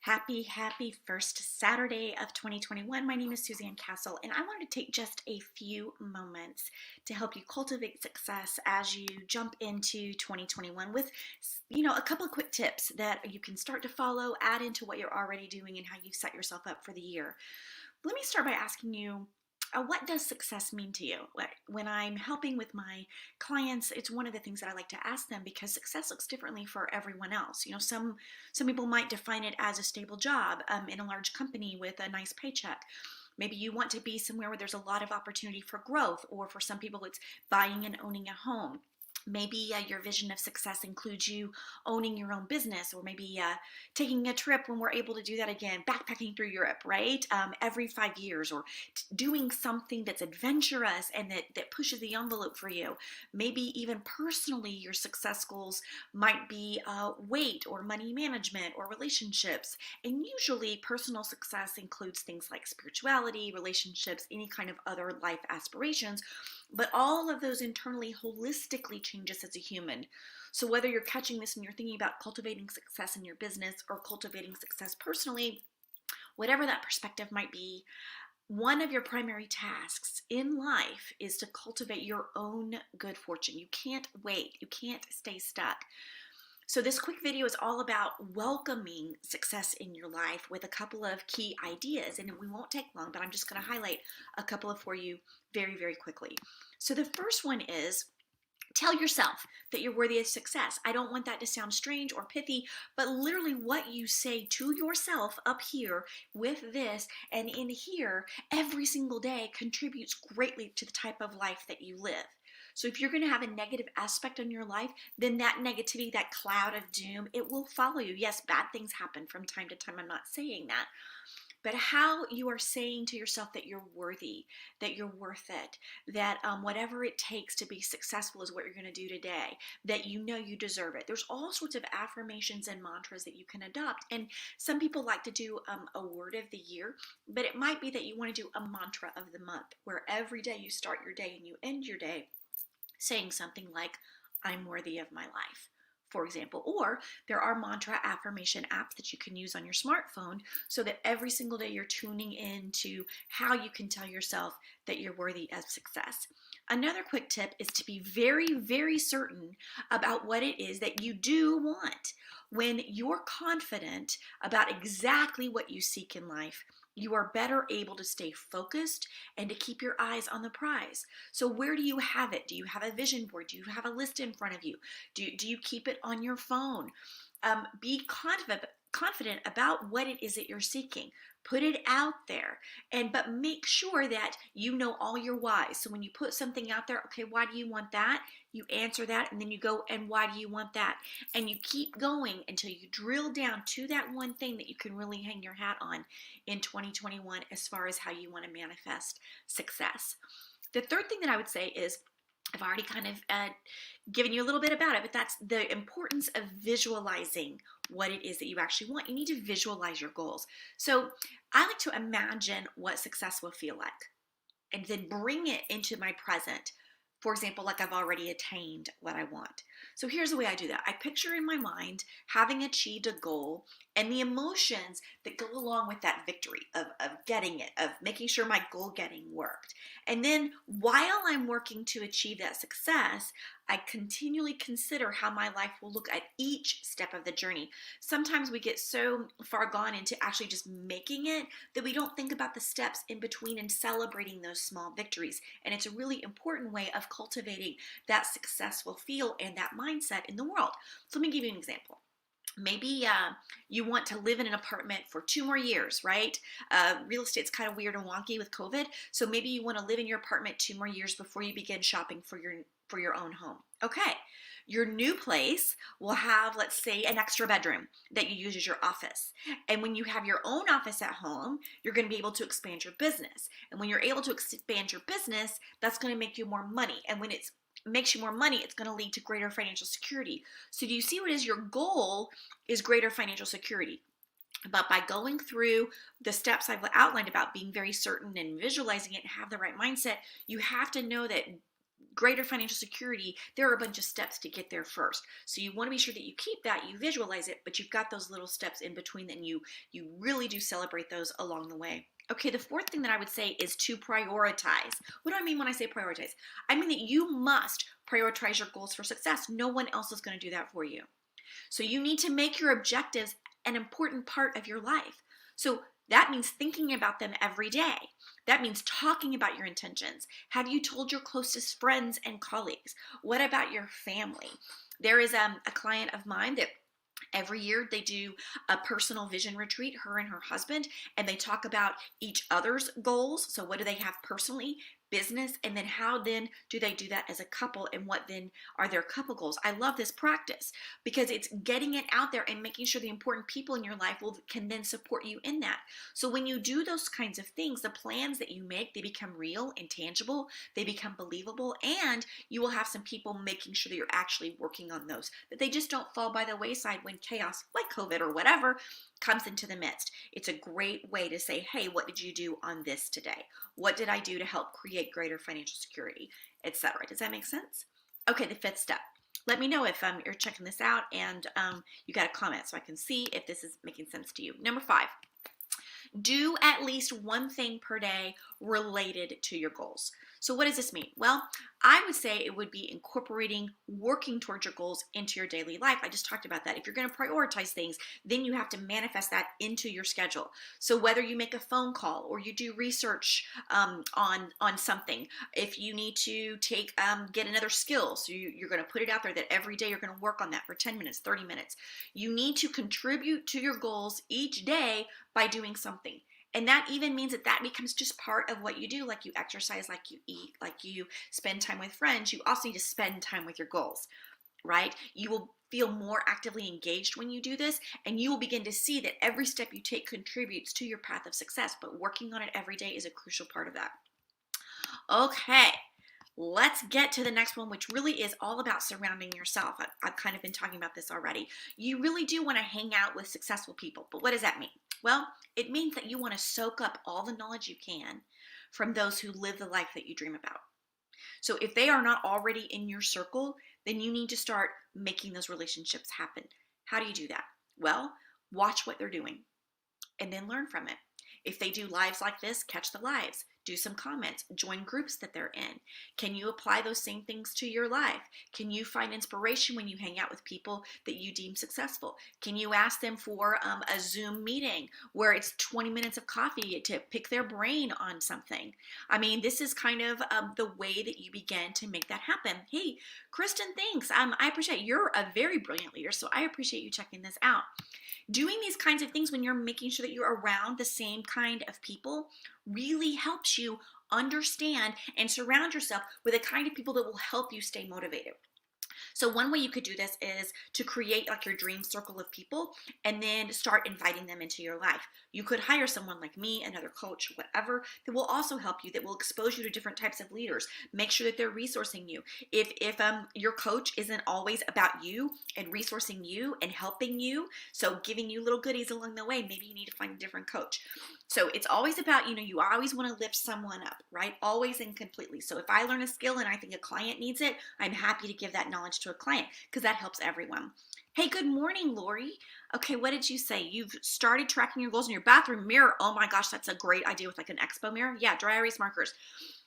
Happy first Saturday of 2021. My name is Suzanne Castle, and I wanted to take just a few moments to help you cultivate success as you jump into 2021 with, a couple of quick tips that you can start to follow, add into what you're already doing and how you set yourself up for the year. Let me start by asking you, what does success mean to you? When I'm helping with my clients, it's one of the things that I like to ask them because success looks differently for everyone else. Some people might define it as a stable job in a large company with a nice paycheck. Maybe you want to be somewhere where there's a lot of opportunity for growth, or for some people, it's buying and owning a home. Maybe your vision of success includes you owning your own business, or maybe taking a trip when we're able to do that again, backpacking through Europe, right? Every 5 years, or doing something that's adventurous and that pushes the envelope for you. Maybe even personally, your success goals might be weight or money management or relationships. And usually personal success includes things like spirituality, relationships, any kind of other life aspirations. But all of those internally, holistically change us as a human. So whether you're catching this and you're thinking about cultivating success in your business or cultivating success personally, whatever that perspective might be, one of your primary tasks in life is to cultivate your own good fortune. You can't wait. You can't stay stuck. So this quick video is all about welcoming success in your life with a couple of key ideas, and we won't take long, but I'm just going to highlight a couple of for you very, very quickly. So the first one is, tell yourself that you're worthy of success. I don't want that to sound strange or pithy, but literally what you say to yourself up here with this and in here every single day contributes greatly to the type of life that you live. So if you're going to have a negative aspect on your life, then that negativity, that cloud of doom, it will follow you. Yes, bad things happen from time to time. I'm not saying that. But how you are saying to yourself that you're worthy, that you're worth it, that whatever it takes to be successful is what you're going to do today, that you know you deserve it. There's all sorts of affirmations and mantras that you can adopt. And some people like to do a word of the year, but it might be that you want to do a mantra of the month, where every day you start your day and you end your day saying something like, I'm worthy of my life, for example. Or there are mantra affirmation apps that you can use on your smartphone so that every single day you're tuning into how you can tell yourself that you're worthy of success. Another quick tip is to be very, very certain about what it is that you do want. When you're confident about exactly what you seek in life, you are better able to stay focused and to keep your eyes on the prize. So where do you have it? Do you have a vision board? Do you have a list in front of you? Do you keep it on your phone? Be confident about what it is that you're seeking. Put it out there, but make sure that you know all your whys. So when you put something out there, okay, why do you want that? You answer that, and then you go, and why do you want that? And you keep going until you drill down to that one thing that you can really hang your hat on in 2021 as far as how you want to manifest success. The third thing that I would say is, I've already kind of given you a little bit about it, but that's the importance of visualizing what it is that you actually want. You need to visualize your goals. So I like to imagine what success will feel like and then bring it into my present. For example, like I've already attained what I want. So here's the way I do that. I picture in my mind having achieved a goal and the emotions that go along with that victory of getting it, of making sure my goal getting worked. And then while I'm working to achieve that success, I continually consider how my life will look at each step of the journey. Sometimes we get so far gone into actually just making it that we don't think about the steps in between and celebrating those small victories. And it's a really important way of cultivating that successful feel and that mindset in the world. So let me give you an example. Maybe you want to live in an apartment for 2 more years, right? Real estate's kind of weird and wonky with COVID. So maybe you want to live in your apartment 2 more years before you begin shopping for your own home. Okay. Your new place will have, let's say, an extra bedroom that you use as your office. And when you have your own office at home, you're going to be able to expand your business. And when you're able to expand your business, that's going to make you more money. And when it makes you more money, it's going to lead to greater financial security. So do you see what is your goal is greater financial security? But by going through the steps I've outlined about being very certain and visualizing it and have the right mindset, you have to know that greater financial security, there are a bunch of steps to get there first. So you want to be sure that you keep that, you visualize it, but you've got those little steps in between, and you really do celebrate those along the way. Okay, the fourth thing that I would say is to prioritize. What do I mean when I say prioritize? I mean that you must prioritize your goals for success. No one else is going to do that for you. So you need to make your objectives an important part of your life. So that means thinking about them every day. That means talking about your intentions. Have you told your closest friends and colleagues? What about your family? There is a client of mine that every year they do a personal vision retreat, her and her husband, and they talk about each other's goals. So what do they have personally, business, and then how then do they do that as a couple, and what then are their couple goals? I love this practice because it's getting it out there and making sure the important people in your life can then support you in that. So when you do those kinds of things, the plans that you make, they become real and tangible, they become believable, and you will have some people making sure that you're actually working on those, that they just don't fall by the wayside when chaos like COVID or whatever comes into the midst. It's a great way to say, hey, what did you do on this today? What did I do to help create greater financial security, etc.? Does that make sense? Okay, the fifth step. Let me know if you're checking this out and you got a comment so I can see if this is making sense to you. Number 5, do at least one thing per day related to your goals. So what does this mean? Well, I would say it would be incorporating working towards your goals into your daily life. I just talked about that. If you're going to prioritize things, then you have to manifest that into your schedule. So whether you make a phone call or you do research on something, if you need to get another skill, so you're going to put it out there that every day you're going to work on that for 10 minutes, 30 minutes. You need to contribute to your goals each day by doing something. And that even means that becomes just part of what you do, like you exercise, like you eat, like you spend time with friends. You also need to spend time with your goals, right? You will feel more actively engaged when you do this, and you will begin to see that every step you take contributes to your path of success, but working on it every day is a crucial part of that. Okay. Let's get to the next one, which really is all about surrounding yourself. I've kind of been talking about this already. You really do want to hang out with successful people, but what does that mean? Well, it means that you want to soak up all the knowledge you can from those who live the life that you dream about. So if they are not already in your circle, then you need to start making those relationships happen. How do you do that? Well, watch what they're doing and then learn from it. If they do lives like this, catch the lives, do some comments, join groups that they're in. Can you apply those same things to your life? Can you find inspiration when you hang out with people that you deem successful? Can you ask them for a Zoom meeting where it's 20 minutes of coffee to pick their brain on something? I mean, this is kind of the way that you begin to make that happen. Hey, Kristen, thanks. I appreciate you're a very brilliant leader, so I appreciate you checking this out. Doing these kinds of things when you're making sure that you're around the same kind of people really helps you understand and surround yourself with the kind of people that will help you stay motivated. So one way you could do this is to create like your dream circle of people and then start inviting them into your life. You could hire someone like me, another coach, whatever, that will also help you, that will expose you to different types of leaders. Make sure that they're resourcing you. If your coach isn't always about you and resourcing you and helping you, so giving you little goodies along the way, maybe you need to find a different coach. So it's always about, you always want to lift someone up, right? Always and completely. So if I learn a skill and I think a client needs it, I'm happy to give that knowledge to a client because that helps everyone. Hey, good morning, Lori. Okay, what did you say? You've started tracking your goals in your bathroom mirror. Oh my gosh, that's a great idea with like an expo mirror. Yeah, dry erase markers.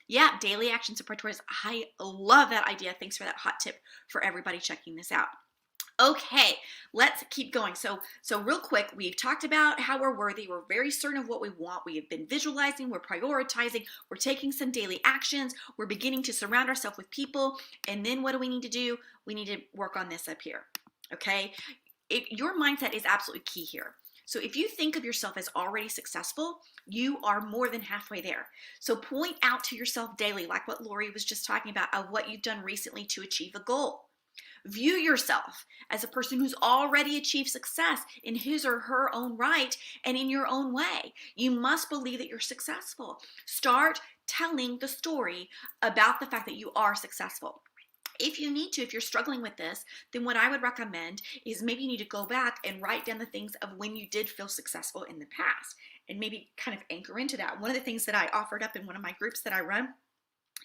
Yeah, daily action support towards. I love that idea. Thanks for that hot tip for everybody checking this out. Okay, let's keep going. So real quick, we've talked about how we're worthy. We're very certain of what we want. We have been visualizing, we're prioritizing, we're taking some daily actions, we're beginning to surround ourselves with people. And then what do we need to do? We need to work on this up here, okay? Your mindset is absolutely key here. So if you think of yourself as already successful, you are more than halfway there. So point out to yourself daily, like what Lori was just talking about, of what you've done recently to achieve a goal. View yourself as a person who's already achieved success in his or her own right and in your own way. You must believe that you're successful. Start telling the story about the fact that you are successful. If you need to, if you're struggling with this, then what I would recommend is maybe you need to go back and write down the things of when you did feel successful in the past and maybe kind of anchor into that. One of the things that I offered up in one of my groups that I run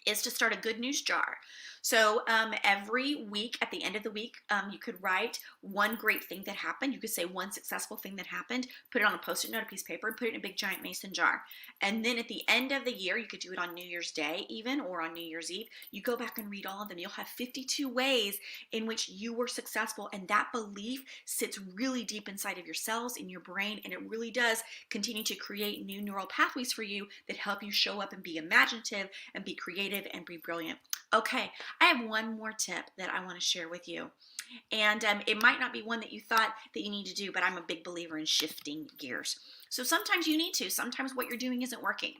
is to start a good news jar. So every week, at the end of the week, you could write one great thing that happened. You could say one successful thing that happened, put it on a Post-it note, a piece of paper, and put it in a big giant mason jar. And then at the end of the year, you could do it on New Year's Day even, or on New Year's Eve. You go back and read all of them. You'll have 52 ways in which you were successful, and that belief sits really deep inside of your cells, in your brain, and it really does continue to create new neural pathways for you that help you show up and be imaginative and be creative and be brilliant. Okay, I have one more tip that I want to share with you. And it might not be one that you thought that you need to do, but I'm a big believer in shifting gears. So sometimes you need to. Sometimes what you're doing isn't working.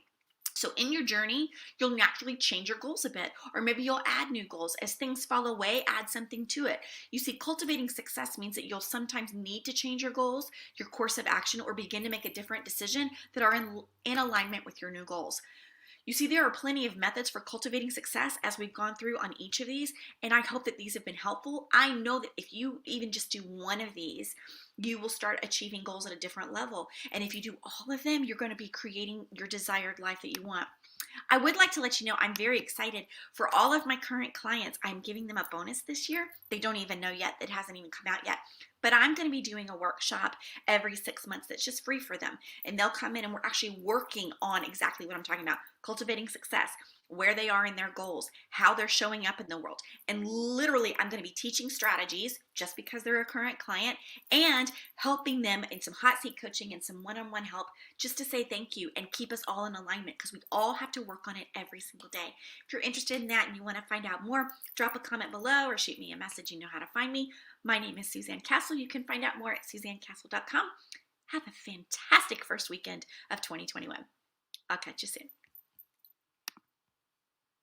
So in your journey, you'll naturally change your goals a bit, or maybe you'll add new goals. As things fall away, add something to it. You see, cultivating success means that you'll sometimes need to change your goals, your course of action, or begin to make a different decision that are in alignment with your new goals. You see, there are plenty of methods for cultivating success as we've gone through on each of these, and I hope that these have been helpful. I know that if you even just do one of these, you will start achieving goals at a different level. And if you do all of them, you're going to be creating your desired life that you want. I would like to let you know I'm very excited for all of my current clients. I'm giving them a bonus this year. They don't even know yet. It hasn't even come out yet. But I'm going to be doing a workshop every 6 months that's just free for them. And they'll come in and we're actually working on exactly what I'm talking about. Cultivating success, where they are in their goals, how they're showing up in the world. And literally, I'm going to be teaching strategies just because they're a current client and helping them in some hot seat coaching and some one-on-one help just to say thank you and keep us all in alignment, because we all have to work on it every single day. If you're interested in that and you want to find out more, drop a comment below or shoot me a message. You know how to find me. My name is Suzanne Castle. You can find out more at suzannecastle.com. Have a fantastic first weekend of 2021. I'll catch you soon.